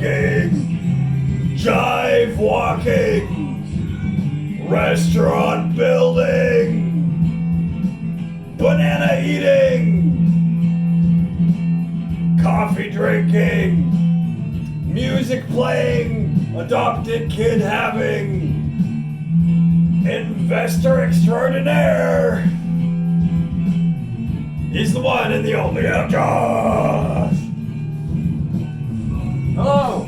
talking, jive walking, restaurant building, banana eating, coffee drinking, music playing, adopted kid having, investor extraordinaire. He's the one and the only Josh. Hello!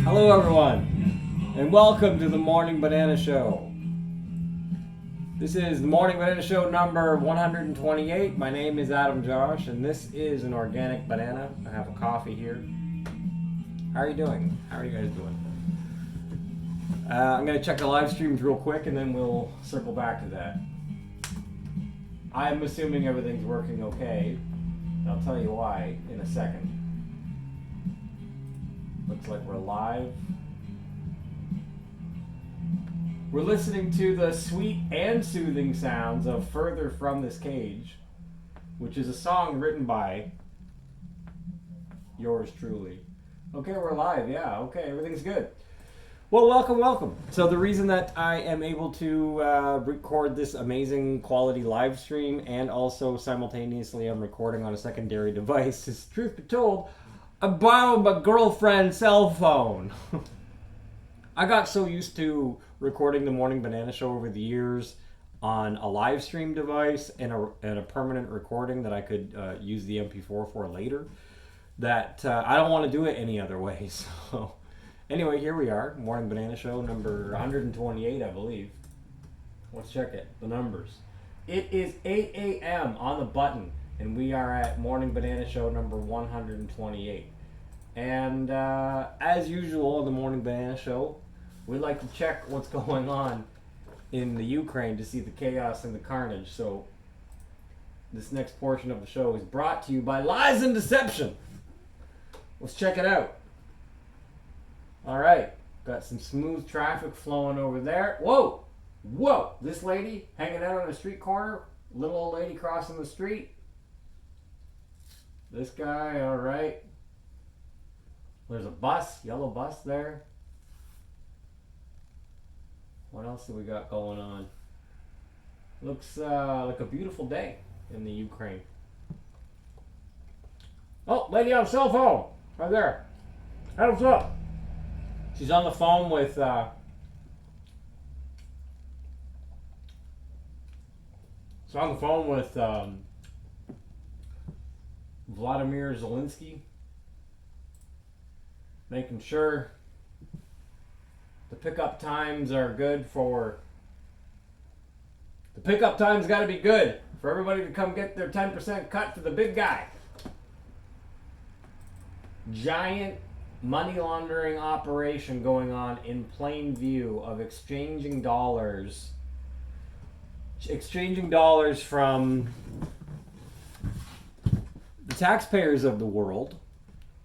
Hello everyone, and welcome to the Morning Banana Show. This is the Morning Banana Show number 128. My name is Adam Josh, and this is an organic banana. I have a coffee here. How are you doing? How are you guys doing? I'm going to check the live streams real quick, and then we'll circle back to that. I'm assuming everything's working okay. I'll tell you why in a second. Looks like we're live. We're listening to the sweet and soothing sounds of Further From This Cage, which is a song written by yours truly. Okay, we're live. Yeah, okay, everything's good. Well, welcome. So the reason that I am able to record this amazing quality live stream and also simultaneously I'm recording on a secondary device is, truth be told, I borrowed my girlfriend's cell phone. I got so used to recording the Morning Banana Show over the years on a live stream device and a permanent recording that I could use the MP4 for later that I don't want to do it any other way. So anyway, here we are, Morning Banana Show number 128, I believe. Let's check it, the numbers. It is 8 a.m. on the button. And we are at Morning Banana Show number 128. And as usual on the Morning Banana Show, we like to check what's going on in the Ukraine to see the chaos and the carnage. So this next portion of the show is brought to you by Lies and Deception. Let's check it out. All right, got some smooth traffic flowing over there. Whoa, this lady hanging out on a street corner, little old lady crossing the street. This guy, all right. There's a bus, yellow bus there. What else do we got going on? Looks like a beautiful day in the Ukraine. Oh, lady on cell phone, right there. Hey, what's up? She's on the phone with Vladimir Zelensky, making sure the pickup times are good for... The pickup times got to be good for everybody to come get their 10% cut for the big guy. Giant money laundering operation going on in plain view of exchanging dollars from the taxpayers of the world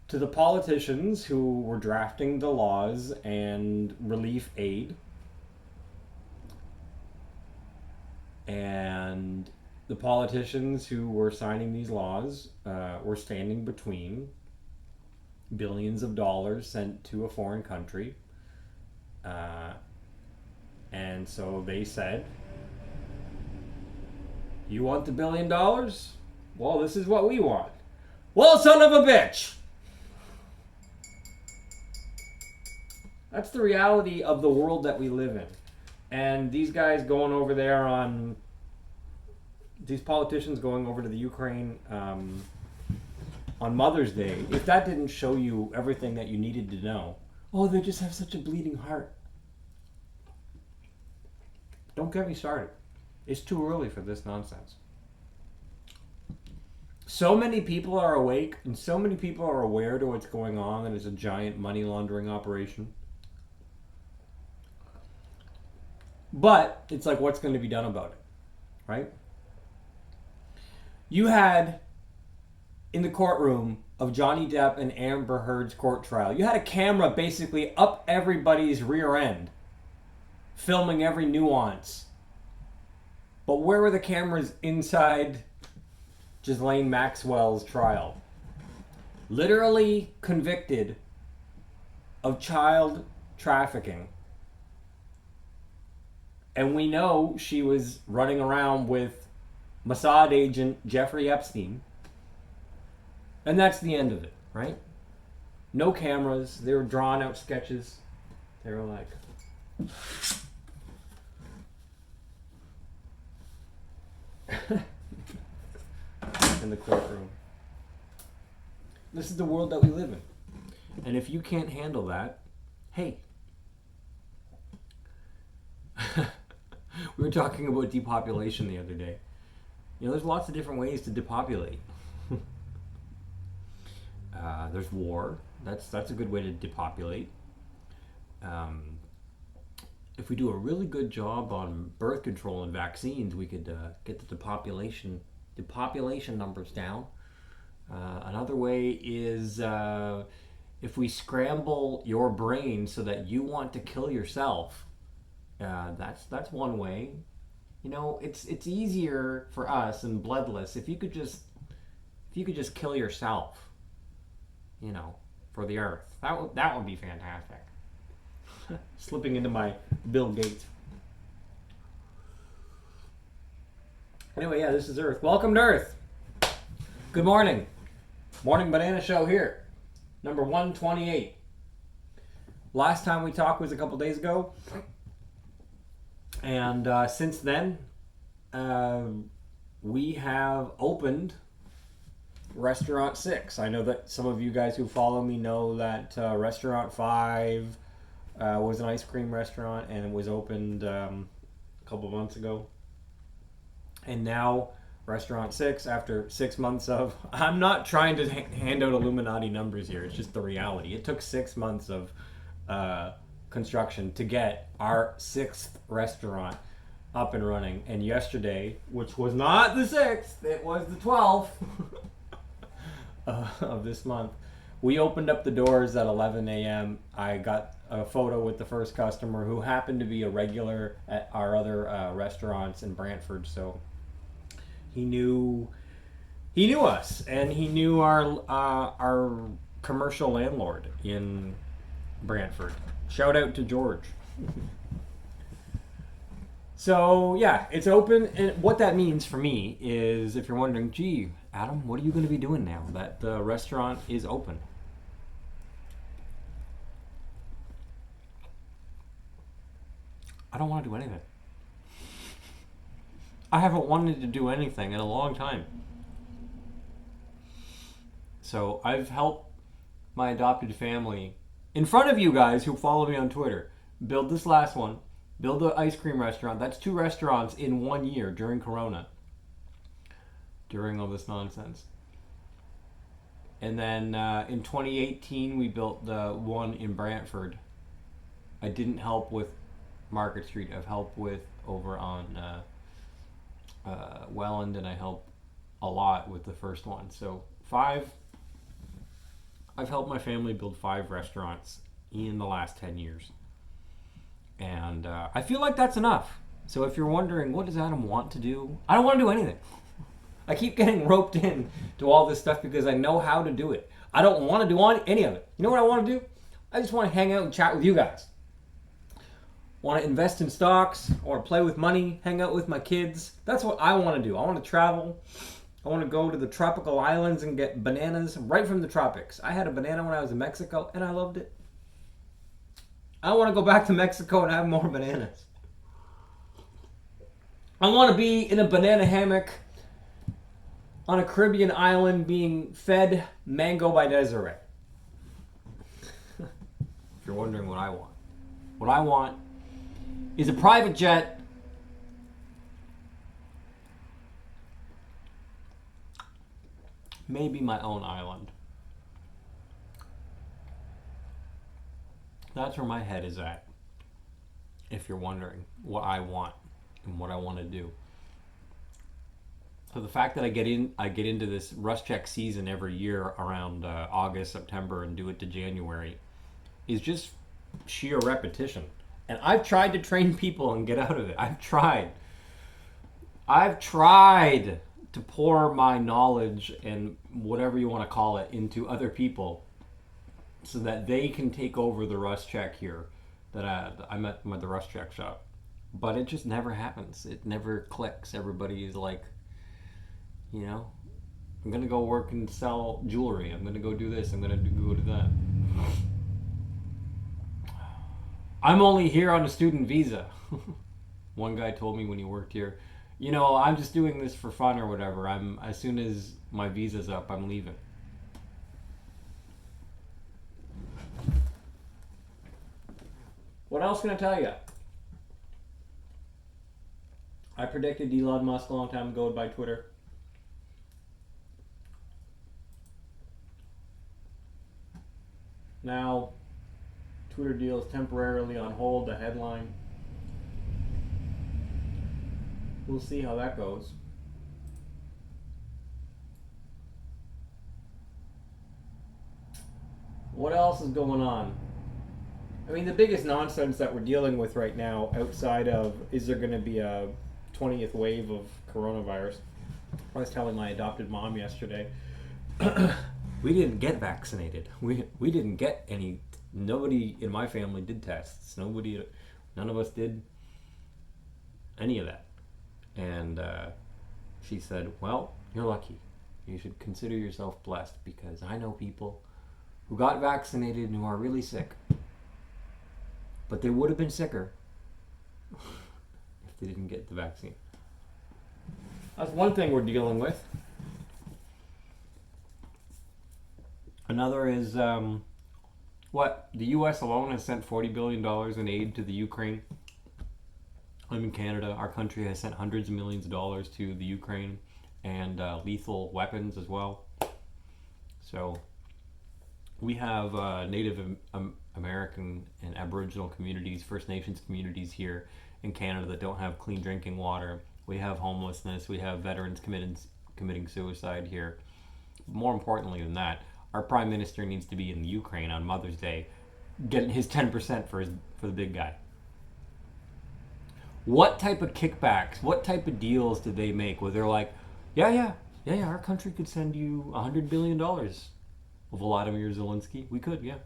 to the politicians who were drafting the laws and relief aid, and the politicians who were signing these laws were standing between billions of dollars sent to a foreign country, and so they said, you want the $1 billion? Well, this is what we want. Well, son of a bitch! That's the reality of the world that we live in. And these guys going over there on... These politicians going over to the Ukraine on Mother's Day, if that didn't show you everything that you needed to know, oh, they just have such a bleeding heart. Don't get me started. It's too early for this nonsense. So many people are awake and so many people are aware to what's going on, and it's a giant money laundering operation. But it's like, what's going to be done about it, right? You had, in the courtroom of Johnny Depp and Amber Heard's court trial, you had a camera basically up everybody's rear end, filming every nuance. But where were the cameras inside Ghislaine Maxwell's trial? Literally convicted of child trafficking. And we know she was running around with Mossad agent Jeffrey Epstein. And that's the end of it, right? No cameras. They were drawn out sketches. They were like... in the courtroom. This is the world that we live in. And if you can't handle that, hey. We were talking about depopulation the other day. You know, there's lots of different ways to depopulate. There's war. That's a good way to depopulate. If we do a really good job on birth control and vaccines, we could get the population numbers down. Another way is if we scramble your brain so that you want to kill yourself. That's one way. You know, it's easier for us and bloodless if you could just kill yourself. You know, for the earth. That would be fantastic. Slipping into my Bill Gates. Anyway, yeah, this is Earth. Welcome to Earth. Good morning. Morning Banana Show here. Number 128. Last time we talked was a couple days ago. And since then, we have opened Restaurant 6. I know that some of you guys who follow me know that Restaurant 5 was an ice cream restaurant and it was opened a couple months ago. And now Restaurant 6, after 6 months of... I'm not trying to hand out Illuminati numbers here. It's just the reality. It took 6 months of construction to get our 6th restaurant up and running. And yesterday, which was not the 6th, it was the 12th of this month, we opened up the doors at 11 a.m. I got a photo with the first customer who happened to be a regular at our other restaurants in Brantford. So he knew us, and he knew our commercial landlord in Brantford. Shout out to George. So yeah, it's open, and what that means for me is, if you're wondering, gee, Adam, what are you going to be doing now that the restaurant is open? I don't want to do anything. I haven't wanted to do anything in a long time. So I've helped my adopted family, in front of you guys who follow me on Twitter, build this last one, build the ice cream restaurant. That's 2 restaurants in 1 year during Corona, during all this nonsense. And then in 2018, we built the one in Brantford. I didn't help with Market Street. I've helped with over on Welland, and I helped a lot with the first one. So 5. I've helped my family build 5 restaurants in the last 10 years. And I feel like that's enough. So if you're wondering, what does Adam want to do? I don't want to do anything. I keep getting roped in to all this stuff because I know how to do it. I don't want to do any of it. You know what I want to do? I just want to hang out and chat with you guys. Want to invest in stocks, or play with money, hang out with my kids. That's what I want to do. I want to travel. I want to go to the tropical islands and get bananas right from the tropics. I had a banana when I was in Mexico, and I loved it. I want to go back to Mexico and have more bananas. I want to be in a banana hammock on a Caribbean island being fed mango by Desiree. If you're wondering what I want is a private jet, maybe my own island. That's where my head is at, if you're wondering what I want and what I want to do. So the fact that I get into this rust check season every year around August, September, and do it to January is just sheer repetition. And I've tried to train people and get out of it. I've tried to pour my knowledge and whatever you want to call it into other people. so that they can take over the Rust check here. That I'm at the Rust check shop, but it just never happens. It never clicks. Everybody's like, I'm gonna go work and sell jewelry. I'm gonna go do this. I'm gonna go do that. I'm only here on a student visa. One guy told me when he worked here, I'm just doing this for fun or whatever. As soon as my visa's up, I'm leaving. What else can I tell you? I predicted Elon Musk a long time ago would buy Twitter. Now, Twitter deal is temporarily on hold, the headline. We'll see how that goes. What else is going on? I mean, the biggest nonsense that we're dealing with right now, outside of is there going to be a 20th wave of coronavirus? I was telling my adopted mom yesterday, we didn't get vaccinated. We didn't get any. Nobody in my family did tests. None of us did any of that. And she said, well, you're lucky. You should consider yourself blessed, because I know people who got vaccinated and who are really sick. But they would have been sicker if they didn't get the vaccine. That's one thing we're dealing with. Another is the U.S. alone has sent $40 billion in aid to the Ukraine. I'm in Canada. Our country has sent hundreds of millions of dollars to the Ukraine, and lethal weapons as well. So we have Native American and Aboriginal communities, First Nations communities here in Canada that don't have clean drinking water. We have homelessness. We have veterans committing suicide here. More importantly than that, our Prime Minister needs to be in the Ukraine on Mother's Day, getting his 10% for the big guy. What type of kickbacks, what type of deals did they make where they're like, yeah, our country could send you $100 billion of Vladimir Zelensky. We could, yeah.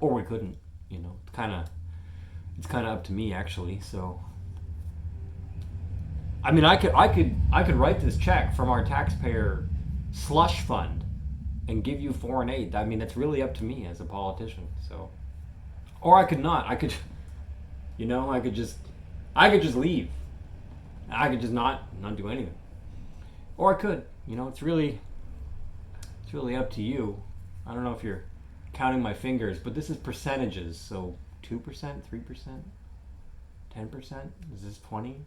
Or we couldn't, It's kind of up to me, actually. So, I mean, I could write this check from our taxpayer slush fund and give you foreign aid. I mean, it's really up to me as a politician. So, or I could not. I could just leave. I could just not do anything. Or I could. It's really up to you. I don't know if you're counting my fingers, but this is percentages. So 2%, 3%, 10%, is this 20?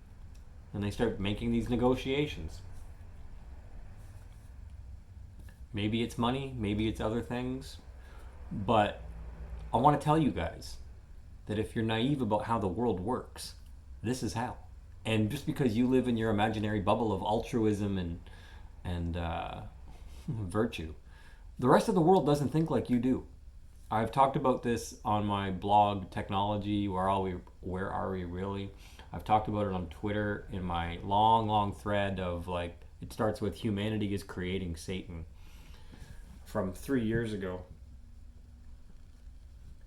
And they start making these negotiations. Maybe it's money, maybe it's other things, but I want to tell you guys that if you're naive about how the world works, this is how. And just because you live in your imaginary bubble of altruism and virtue, the rest of the world doesn't think like you do. I've talked about this on my blog, Technology, Where Are We Really? I've talked about it on Twitter in my long thread of it starts with humanity is creating Satan from 3 years ago.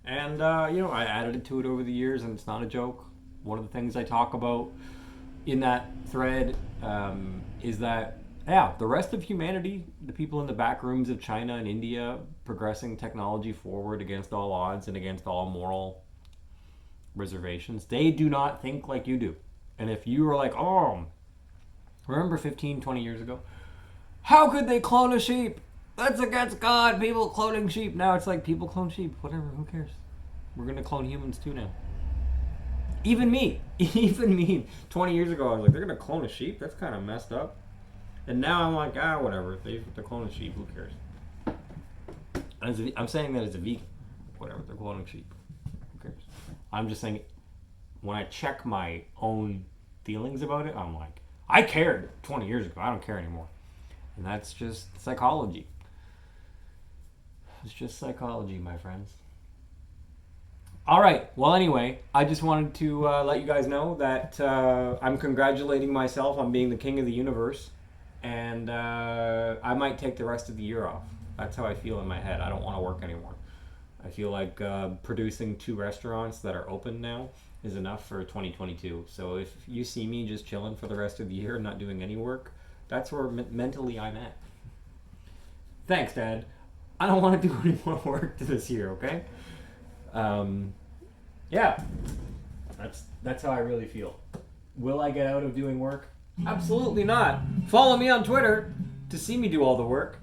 And, I added it to it over the years, and it's not a joke. One of the things I talk about in that thread is that, the rest of humanity, the people in the back rooms of China and India, progressing technology forward against all odds and against all moral reservations, they do not think like you do. And if you were like, remember 15, 20 years ago? How could they clone a sheep? That's against God, people cloning sheep. Now it's like, people clone sheep, whatever, who cares? We're going to clone humans too now. Even me, 20 years ago, I was like, they're going to clone a sheep? That's kind of messed up. And now I'm like, whatever, if they're cloning sheep, who cares? I'm saying that as a vegan. Whatever, they're cloning sheep. Who cares? I'm just saying, when I check my own feelings about it, I'm like, I cared 20 years ago, I don't care anymore. And that's just psychology. It's just psychology, my friends. All right. Well, anyway, I just wanted to let you guys know that I'm congratulating myself on being the king of the universe, and I might take the rest of the year off. That's how I feel in my head. I don't want to work anymore. I feel like producing 2 restaurants that are open now is enough for 2022. So if you see me just chilling for the rest of the year and not doing any work, that's where mentally I'm at. Thanks, Dad. I don't want to do any more work this year, okay? Yeah. That's how I really feel. Will I get out of doing work? Absolutely not. Follow me on Twitter to see me do all the work.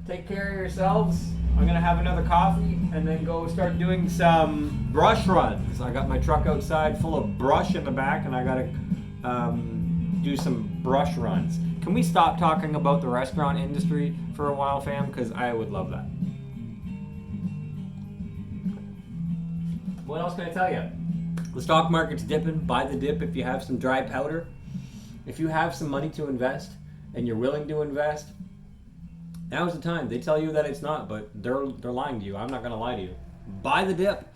Take care of yourselves. I'm gonna have another coffee and then go start doing some brush runs. I got my truck outside full of brush in the back, and I gotta do some brush runs. Can we stop talking about the restaurant industry for a while, fam? Because I would love that. What else can I tell you? The stock market's dipping. Buy the dip if you have some dry powder. If you have some money to invest and you're willing to invest, now's the time. They tell you that it's not, but they're lying to you. I'm not going to lie to you. Buy the dip.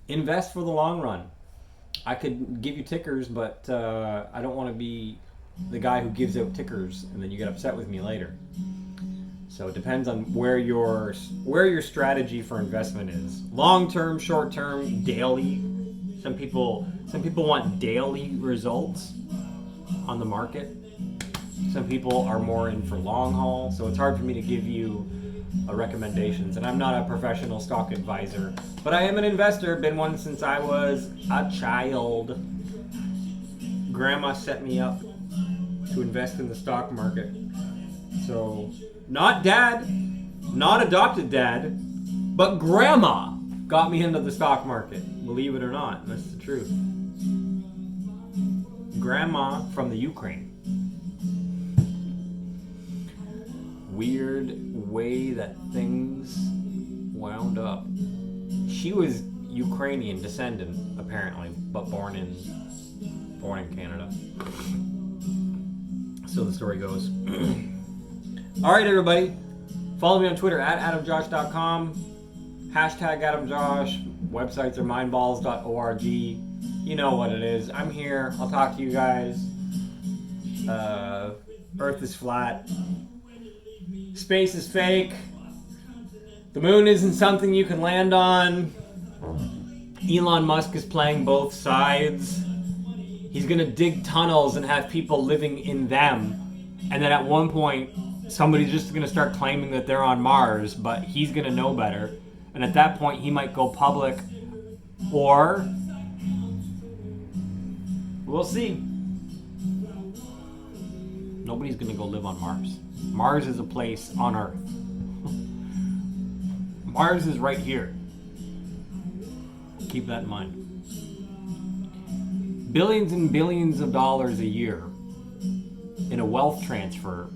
Invest for the long run. I could give you tickers, but I don't want to be the guy who gives out tickers and then you get upset with me later. So it depends on where your strategy for investment is. Long term, short term, daily. Some people want daily results on the market. Some people are more in for long haul, so it's hard for me to give you recommendations. And I'm not a professional stock advisor, but I am an investor. Been one since I was a child. Grandma set me up to invest in the stock market. So, not dad, not adopted dad, but grandma got me into the stock market. Believe it or not, that's the truth. Grandma from the Ukraine. Weird way that things wound up. She was Ukrainian descendant, apparently, but born in Canada. So the story goes. All right, everybody. Follow me on Twitter at adamjosh.com. Hashtag AdamJosh. Websites are mindballs.org. You know what it is. I'm here. I'll talk to you guys. Earth is flat. Space is fake. The moon isn't something you can land on. Elon Musk is playing both sides. He's going to dig tunnels and have people living in them. And then at one point, somebody's just going to start claiming that they're on Mars, but he's going to know better. And at that point, he might go public. Or we'll see. Nobody's going to go live on Mars. Mars is a place on Earth. Mars is right here. Keep that in mind. Billions and billions of dollars a year in a wealth transfer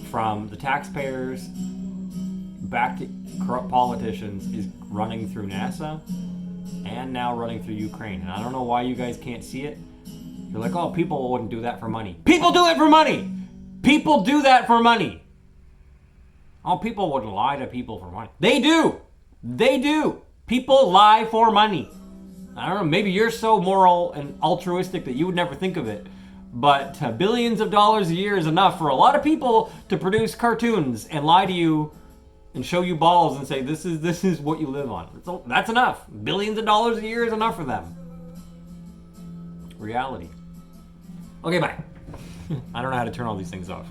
from the taxpayers back to corrupt politicians is running through NASA and now running through Ukraine. And I don't know why you guys can't see it. You're like, oh, people wouldn't do that for money. People do it for money! People do that for money. Oh, people wouldn't lie to people for money. They do. They do. People lie for money. I don't know, maybe you're so moral and altruistic that you would never think of it. But billions of dollars a year is enough for a lot of people to produce cartoons and lie to you and show you balls and say, this is what you live on. That's enough. Billions of dollars a year is enough for them. Reality. Okay, bye. I don't know how to turn all these things off.